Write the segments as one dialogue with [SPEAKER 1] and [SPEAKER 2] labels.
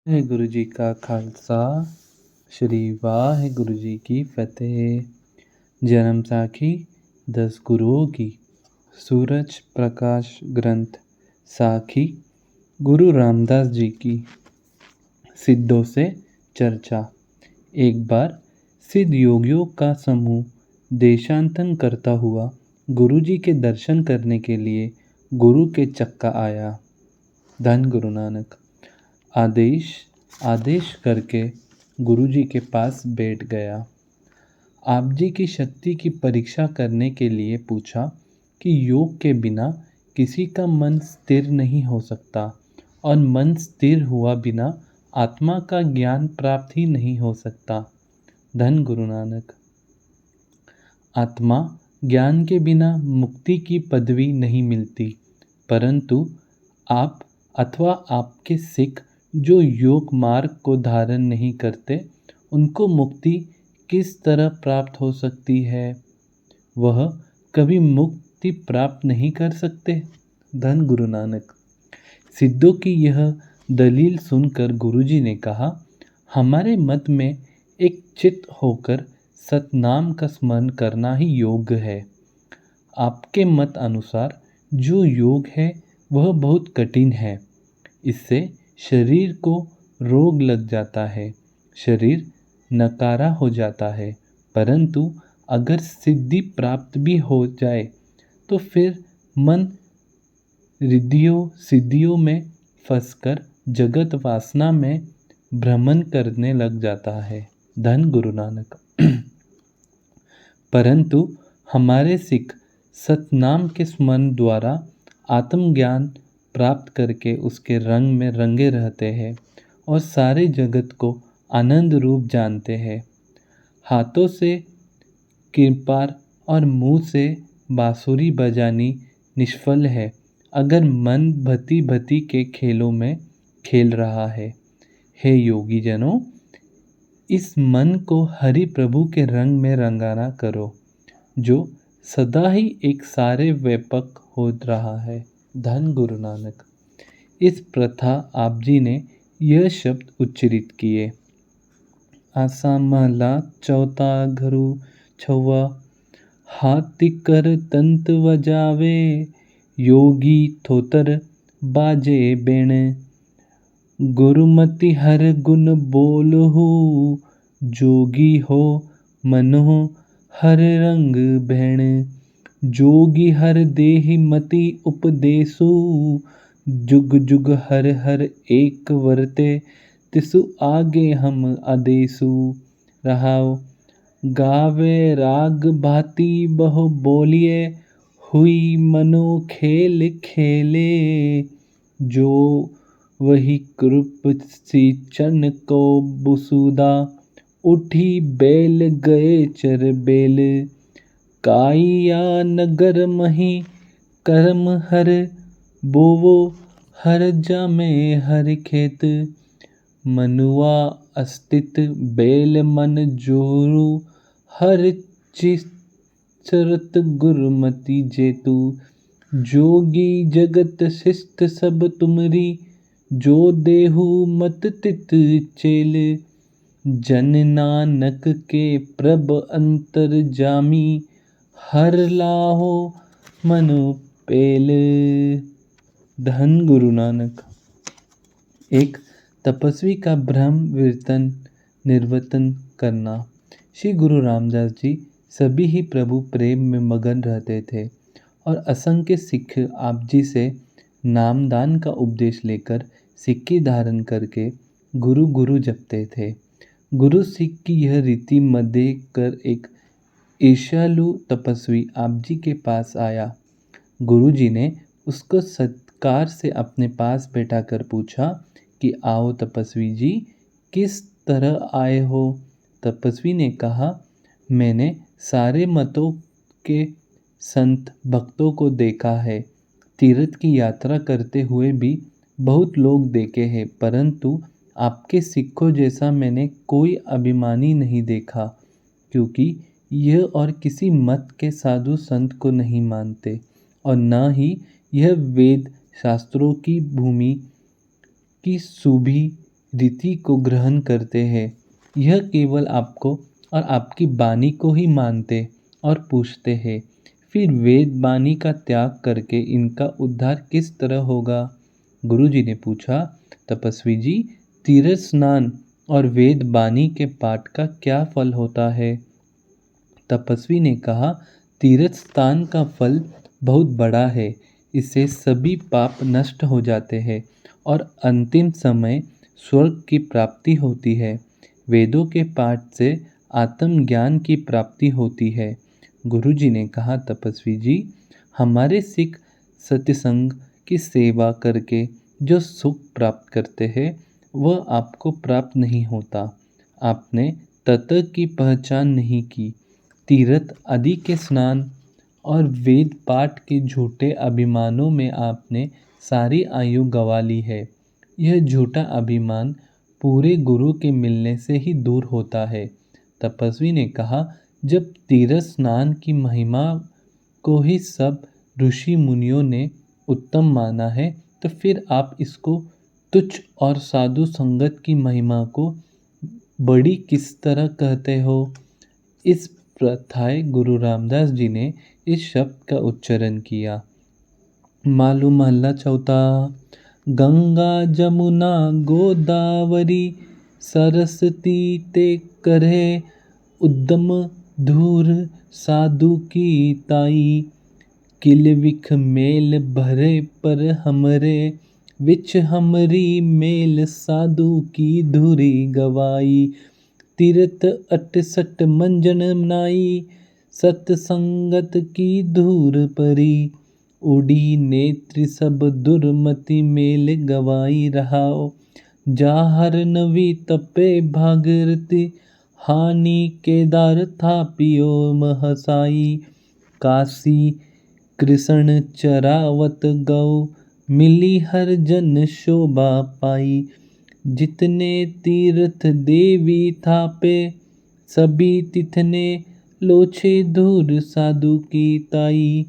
[SPEAKER 1] ਵਾਹਿਗੁਰੂ ਜੀ ਕਾ ਖਾਲਸਾ ਸ਼੍ਰੀ ਵਾਹਿਗੁਰੂ ਜੀ ਕੀ ਫਤਿਹ। जन्म साखी 10 गुरुओं की। सूरज प्रकाश ग्रंथ साखी गुरु रामदास जी की। सिद्धों से चर्चा। एक बार सिद्ध योगियों का समूह देशांतन करता हुआ गुरु जी के दर्शन करने के लिए गुरु के चक्का आया। धन गुरु नानक। आदेश करके गुरु जी के पास बैठ गया। आप जी की शक्ति की परीक्षा करने के लिए पूछा कि योग के बिना किसी का मन स्थिर नहीं हो सकता और मन स्थिर हुआ बिना आत्मा का ज्ञान प्राप्त ही नहीं हो सकता। धन गुरु नानक। आत्मा ज्ञान के बिना मुक्ति की पदवी नहीं मिलती, परंतु आप अथवा आपके सिख जो योग मार्ग को धारण नहीं करते, उनको मुक्ति किस तरह प्राप्त हो सकती है? वह कभी मुक्ति प्राप्त नहीं कर सकते। धन गुरु नानक। सिद्धों की यह दलील सुनकर गुरुजी ने कहा, हमारे मत में एक चित्त होकर सतनाम का स्मरण करना ही योग है। आपके मत अनुसार जो योग है वह बहुत कठिन है। इससे शरीर को रोग लग जाता है, शरीर नकारा हो जाता है। परंतु अगर सिद्धि प्राप्त भी हो जाए तो फिर मन रिद्धियों सिद्धियों में फंसकर जगत वासना में भ्रमण करने लग जाता है। धन गुरु नानक। परंतु हमारे सिख सतनाम के स्मरण द्वारा आत्मज्ञान प्राप्त करके उसके रंग में रंगे रहते हैं और सारे जगत को आनंद रूप जानते हैं। हाथों से किरपार और मुंह से बांसुरी बजानी निष्फल है अगर मन भति भति के खेलों में खेल रहा है। हे योगी जनों, इस मन को हरि प्रभु के रंग में रंगाना करो, जो सदा ही एक सारे व्यापक हो रहा है। धन गुरु नानक। इस प्रथा आप जी ने यह शब्द उच्चरित किए। आसा महला चौथा घरु छवा, हाथी कर तंत बजावे, योगी थोतर बाजे बेण, गुरुमति हर गुण बोलहु, जोगी हो मनो हर रंग भैण, जोगी हर देहि मति उपदेसु, जुग जुग हर हर एक वर्ते, तिसु आगे हम आदेसु। रहाओ गावे राग भांति बहु बोलिए, हुई मनो खेल खेले, जो वही कृप सिंचन को बुसुदा, उठी बैल गए चर बेल, काइया नगर मही कर्म हर, बोवो हर जामे हर खेत, मनुआ अस्तित बैल मन जोरु, हर चिसरत गुरुमति जेतु, जोगी जगत शिष्ट सब तुमरी, जो देहु मत तित चेल, जन नानक के प्रभ अंतर जामी, हर लाहो मनु पेल। धन गुरु नानक। एक तपस्वी का भ्रम निर्वर्तन करना। श्री गुरु रामदास जी सभी ही प्रभु प्रेम में मगन रहते थे और असंख्य सिख आप जी से नामदान का उपदेश लेकर सिक्की धारण करके गुरु गुरु जपते थे। गुरु सिख की यह रीति मध्य कर एक ईर्ष्यालु तपस्वी आप जी के पास आया। गुरु जी ने उसको सत्कार से अपने पास बैठा कर पूछा कि आओ तपस्वी जी, किस तरह आए हो? तपस्वी ने कहा, मैंने सारे मतों के संत भक्तों को देखा है, तीर्थ की यात्रा करते हुए भी बहुत लोग देखे हैं, परंतु आपके सिखों जैसा मैंने कोई अभिमानी नहीं देखा, क्योंकि यह और किसी मत के साधु संत को नहीं मानते और न ही यह वेद शास्त्रों की भूमि की सुभी रीति को ग्रहण करते हैं। यह केवल आपको और आपकी वाणी को ही मानते और पूछते हैं। फिर वेद वाणी का त्याग करके इनका उद्धार किस तरह होगा? गुरु जी ने पूछा, तपस्वी जी, तीर्थ स्नान और वेद वाणी के पाठ का क्या फल होता है? तपस्वी ने कहा, तीर्थ स्थान का फल बहुत बड़ा है। इससे सभी पाप नष्ट हो जाते हैं और अंतिम समय स्वर्ग की प्राप्ति होती है। वेदों के पाठ से आत्मज्ञान की प्राप्ति होती है। गुरु जी ने कहा, तपस्वी जी, हमारे सिख सत्संग की सेवा करके जो सुख प्राप्त करते हैं वह आपको प्राप्त नहीं होता। आपने तत्व की पहचान नहीं की। तीर्थ आदि के स्नान और वेद पाठ के झूठे अभिमानों में आपने सारी आयु गंवा ली है। यह झूठा अभिमान पूरे गुरु के मिलने से ही दूर होता है। तपस्वी ने कहा, जब तीर्थ स्नान की महिमा को ही सब ऋषि मुनियों ने उत्तम माना है तो फिर आप इसको तुच्छ और साधु संगत की महिमा को बड़ी किस तरह कहते हो? इस प्रथाए गुरु रामदास जी ने इस शब्द का उच्चारण किया। मालूम महला चौथा। गंगा जमुना गोदावरी सरस्वती ते करे उद्दम धूर साधु की ताई। किल विख मेल भरे पर हमरे विच हमरी मेल साधु की धुरी गवाई। तीर्थ 68 मंजन नाई सतसंगत की धूर परी। उड़ी नेत्र सब दुर्मति मेल गवाई रहाओ। जाहर नवी तपे भागीरथी हानि केदार था पियो महसाई। काशी कृष्ण चरावत गौ मिली हर जन शोभा पाई। जितने तीर्थ देवी थापे सभी तिथने लोछे धूर साधु की ताई।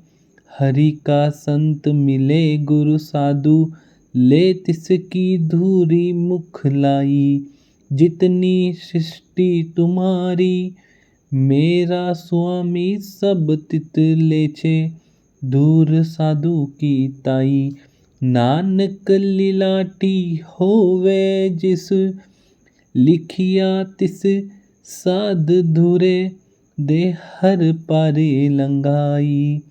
[SPEAKER 1] हरि का संत मिले गुरु साधु ले तिसकी धूरी मुख लाई। जितनी सृष्टि तुम्हारी मेरा स्वामी सब तित लेछे धूर साधु की ताई। नानक लिलाटी होवे जिस लिखिया तिस साध धुरे दे हर पारे लंगाई।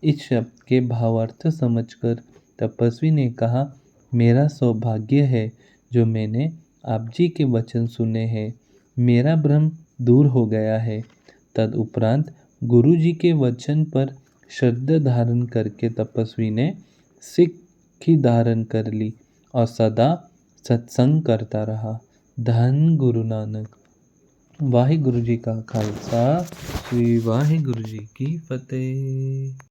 [SPEAKER 1] इस शब्द के भावार्थ समझकर तपस्वी ने कहा, मेरा सौभाग्य है जो मैंने आप जी के वचन सुने हैं। मेरा भ्रम दूर हो गया है। तदुपरांत गुरु जी के वचन पर श्रद्धा धारण करके तपस्वी ने सिक्खी धारण कर ली और सदा सत्संग करता रहा। धन गुरु नानक। वाहिगुरु जी का खालसा, श्री वाहिगुरु जी की फतेह।